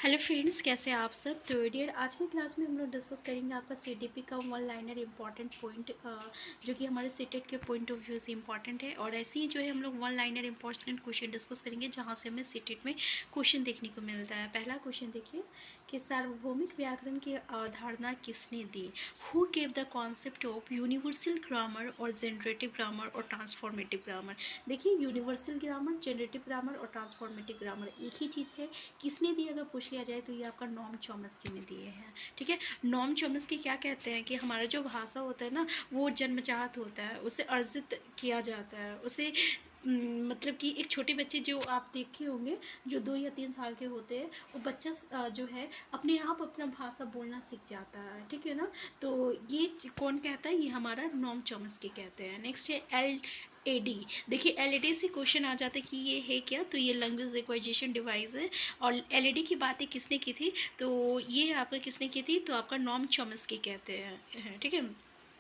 Hello friends, कैसे हैं आप सब। तो डियर, आज की क्लास में हम लोग डिस्कस करेंगे आपका सीटीपी का वन लाइनर इंपॉर्टेंट पॉइंट, जो कि हमारे सीटेट के पॉइंट ऑफ व्यू से इंपॉर्टेंट है। और ऐसे ही जो है हम लोग one liner important question discuss करेंगे जहां से हमें सीटेट में क्वेश्चन देखने को मिलता है। पहला क्वेश्चन देखिए कि सार्वभौमिक व्याकरण की अवधारणा किसने दी। Who gave the concept of universal grammar और जनरेटिव ग्रामर और ट्रांसफॉर्मेटिव ग्रामर। देखिए, यूनिवर्सल ग्रामर, जनरेटिव ग्रामर और ट्रांसफॉर्मेटिव ग्रामर एक ही चीज़ है। किसने दिए अगर पूछ लिया जाए तो ये आपका नॉम चॉम्स्की ने दिए हैं। ठीक है, नॉम चॉम्स्की क्या कहते हैं कि हमारा जो भाषा होता है ना, वो जन्मजात होता है, उसे अर्जित किया जाता है, उसे मतलब कि एक छोटे बच्चे जो आप देखे होंगे जो 2 या 3 साल के होते हैं, वो बच्चा जो है अपने आप अपना भाषा बोलना सीख जाता है। ठीक है ना। तो ये कौन कहता है, ये हमारा नॉम चॉम्स्की कहते हैं। नेक्स्ट है LAD। देखिए, LAD से क्वेश्चन आ जाता है कि ये है क्या, तो ये लैंग्वेज एक्वाइजेशन डिवाइस है। और LAD की बातें किसने की थी, तो ये आपका किसने की थी, तो आपका नॉम चॉम्स्की कहते हैं। ठीक है,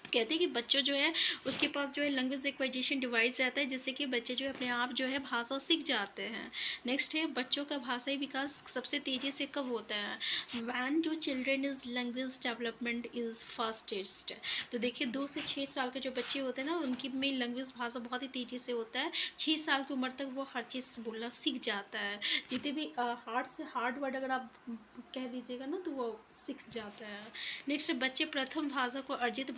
कहते हैं कि बच्चों जो है उसके पास जो है लैंग्वेज एक्वाइजेशन डिवाइस रहता है, जिससे कि बच्चे जो है अपने आप जो है भाषा सीख जाते हैं। नेक्स्ट है, बच्चों का भाषाई विकास सबसे तेज़ी से कब होता है। वैन जो children is language development is fastest. तो देखिए, 2 से 6 साल के जो बच्चे होते हैं ना, उनकी में लैंग्वेज भाषा बहुत ही तेज़ी से होता है। 6 साल की उम्र तक वो हर चीज़ बोलना सीख जाता है। जितने भी हार्ड से हार्ड वर्ड अगर आप कह दीजिएगा ना, तो वो सीख जाता है। नेक्स्ट, बच्चे प्रथम भाषा को अर्जित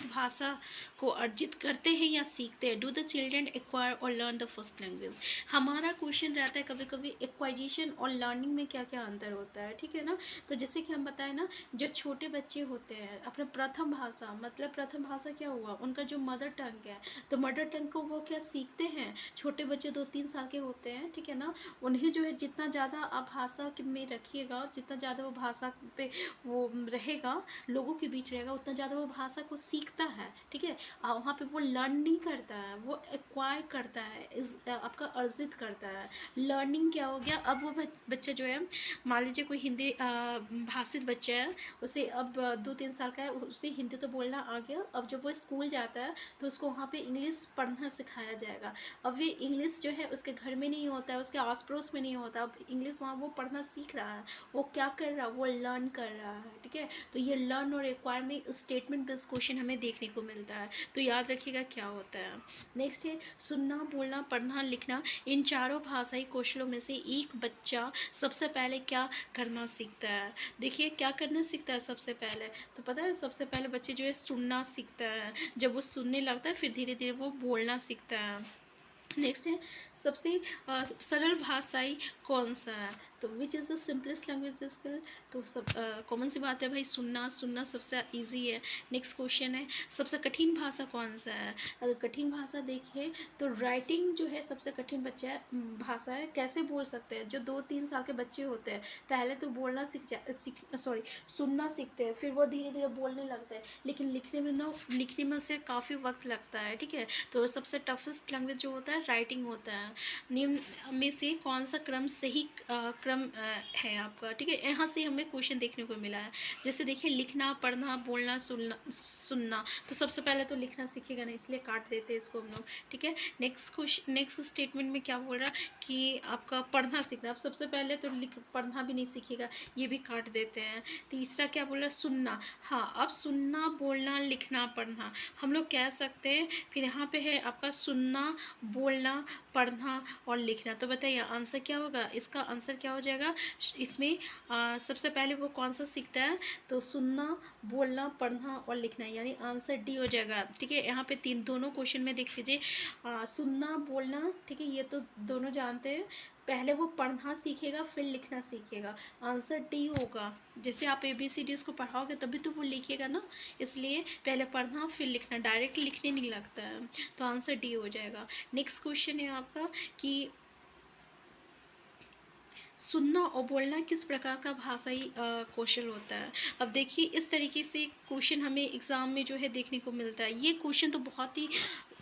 भाषा को अर्जित करते हैं या सीखते हैं। डू द चिल्ड्रन एक्वायर और लर्न द फर्स्ट लैंग्वेज। हमारा क्वेश्चन रहता है कभी कभी एक्वाइजेशन और लर्निंग में क्या क्या अंतर होता है। ठीक है ना। तो जैसे कि हम बताएं ना, जो छोटे बच्चे होते हैं अपने प्रथम भाषा, मतलब प्रथम भाषा क्या हुआ, उनका जो मदर टंग है, तो मदर टंग को वो क्या सीखते हैं। छोटे बच्चे 2-3 साल के होते हैं, ठीक है ना। उन्हें जो है जितना ज़्यादा आप भाषा में रखिएगा, जितना ज़्यादा वो भाषा पे वो रहेगा, लोगों के बीच रहेगा, उतना ज़्यादा वो भाषा को सीखता है। ठीक है, वहाँ पे वो लर्न नहीं करता है, वो एक्वायर करता है, आपका अर्जित करता है। लर्निंग क्या हो गया, अब वो बच्चा जो है, मान लीजिए कोई हिंदी भाषित बच्चा है, उसे अब 2-3 साल का है, उसे हिंदी तो बोलना आ गया। अब जब वो स्कूल जाता है तो उसको वहाँ पे इंग्लिश पढ़ना सिखाया जाएगा। अब ये इंग्लिश जो है उसके घर में नहीं होता है, उसके आस पड़ोस में नहीं होता। अब इंग्लिश वहाँ वो पढ़ना सीख रहा है, वो क्या कर रहा है, वो लर्न कर रहा है। ठीक है, तो ये लर्न और एक्वायर में स्टेटमेंट बेस्ड क्वेश्चन हमें देखने को मिलता है, तो याद रखिएगा क्या होता है। नेक्स्ट है, सुनना, बोलना, पढ़ना, लिखना, इन चारों भाषाई कौशलों में से एक बच्चा सबसे पहले क्या करना सीखता है। देखिए, क्या करना सीखता है सबसे पहले, तो पता है सबसे पहले बच्चे जो है सुनना सीखता है। जब वो सुनने लगता है फिर धीरे धीरे वो बोलना सीखता है। नेक्स्ट है, सबसे सरल भाषाई कौन सा है, तो which is the simplest language skill. तो सब कॉमन सी बात है भाई, सुनना सुनना सबसे इजी है। नेक्स्ट क्वेश्चन है, सबसे कठिन भाषा कौन सा है। अगर कठिन भाषा देखिए तो राइटिंग जो है सबसे कठिन बच्चा है, भाषा है। कैसे बोल सकते हैं, जो 2-3 साल के बच्चे होते हैं पहले तो बोलना सुनना सीखते हैं, फिर वो धीरे धीरे बोलने लगते हैं, लेकिन लिखने में उसे काफ़ी वक्त लगता है। ठीक है, तो सबसे टफेस्ट लैंग्वेज जो होता है राइटिंग होता है। निम्न में से कौन सा क्रम सही क्रम है आपका। ठीक है, यहाँ से हमें क्वेश्चन देखने को मिला है। जैसे देखिए, लिखना, पढ़ना, बोलना, सुनना, तो सबसे पहले तो लिखना सीखेगा ना, इसलिए काट देते हैं इसको हम लोग। ठीक है, नेक्स्ट स्टेटमेंट में क्या बोल रहा कि आपका पढ़ना सीखना, अब सबसे पहले तो पढ़ना भी नहीं सीखेगा, ये भी काट देते हैं। तीसरा क्या बोल रहा, सुनना। हाँ, अब सुनना, बोलना, लिखना, पढ़ना हम लोग कह सकते हैं। फिर यहाँ पे है आपका सुनना, बोलना, पढ़ना और लिखना। तो बताइए आंसर क्या होगा, इसका आंसर क्या हो जाएगा। इसमें सबसे पहले वो कौन सा सीखता है, तो सुनना, बोलना, पढ़ना और लिखना, यानी आंसर डी हो जाएगा। ठीक है, यहाँ पे दोनों क्वेश्चन में देख लीजिए, सुनना, बोलना, ठीक है, ये तो दोनों जानते हैं। पहले वो पढ़ना सीखेगा फिर लिखना सीखेगा, आंसर डी होगा। जैसे आप ABCD उसको पढ़ाओगे तभी तो वो लिखेगा ना, इसलिए पहले पढ़ना फिर लिखना, डायरेक्ट लिखने नहीं लगता है, तो आंसर डी हो जाएगा। नेक्स्ट क्वेश्चन है आपका कि सुनना और बोलना किस प्रकार का भाषाई कौशल होता है। अब देखिए, इस तरीके से क्वेश्चन हमें एग्ज़ाम में जो है देखने को मिलता है। ये क्वेश्चन तो बहुत ही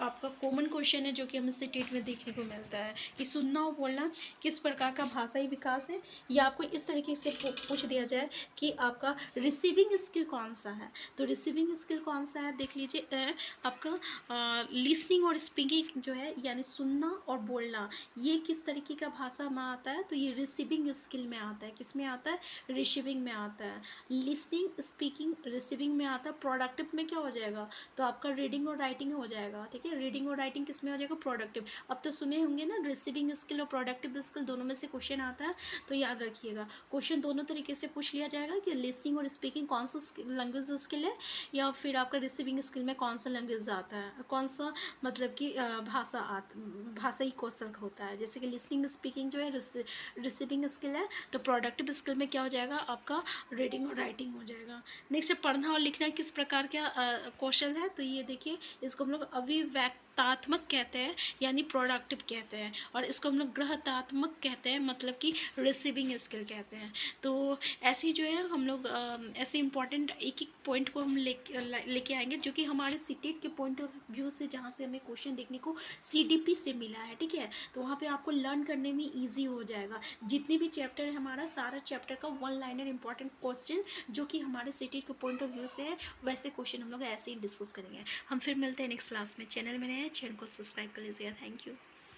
आपका कॉमन क्वेश्चन है जो कि हमें सीटेट में देखने को मिलता है कि सुनना और बोलना किस प्रकार का भाषाई विकास है, या आपको इस तरीके से पूछ दिया जाए कि आपका रिसीविंग स्किल कौन सा है। तो रिसीविंग स्किल कौन सा है देख लीजिए, आपका लिसनिंग और स्पीकिंग जो है यानी सुनना और बोलना, ये किस तरीके का भाषा में आता है, तो ये रिसीविंग स्किल में आता है। किस में आता है? रिसीविंग में आता है। लिसनिंग स्पीकिंग रिसीविंग में आता है। प्रोडक्टिव में क्या हो जाएगा? तो आपका रीडिंग और राइटिंग हो जाएगा। ठीक है, रीडिंग और राइटिंग किस में हो जाएगा? प्रोडक्टिव। अब तो सुने होंगे ना, रिसीविंग स्किल और प्रोडक्टिव स्किल दोनों में से क्वेश्चन आता है, तो याद रखिएगा क्वेश्चन दोनों तरीके से पूछ लिया जाएगा कि लिसनिंग और स्पीकिंग कौन सा लैंग्वेज स्किल है, या फिर आपका रिसीविंग स्किल में कौन सा लैंग्वेज आता है, कौन सा मतलब कि भाषाई कौशल होता है। जैसे कि लिसनिंग स्पीकिंग जो है रिसीविंग स्किल है, तो प्रोडक्टिव स्किल में क्या हो जाएगा? आपका रीडिंग और राइटिंग हो जाएगा। नेक्स्ट, पढ़ना और लिखना किस प्रकार का कौशल है, तो ये देखिए, इसको हम लोग अभिव्यक्तात्मक कहते हैं यानी प्रोडक्टिव कहते हैं, और इसको हम लोग ग्रहतात्मक कहते हैं मतलब कि रिसीविंग स्किल कहते हैं। तो ऐसी जो है हम लोग ऐसे इंपॉर्टेंट एक एक पॉइंट को हम लेके आएंगे जो कि हमारे सीटेट के पॉइंट ऑफ व्यू से, जहाँ से हमें क्वेश्चन देखने को सीडीपी से मिला है। ठीक है, तो वहाँ पे आपको लर्न करने में ईजी हो जाएगा। जितने भी चैप्टर है हमारा, सारा चैप्टर का वन लाइनर इंपॉर्टेंट क्वेश्चन जो कि हमारे सीटेट के पॉइंट ऑफ व्यू से है, वैसे क्वेश्चन हम लोग ऐसे ही डिस्कस करेंगे। हम फिर मिलते हैं नेक्स्ट क्लास में। चैनल में नए हैं, चैनल को सब्सक्राइब कर लीजिएगा। Thank you.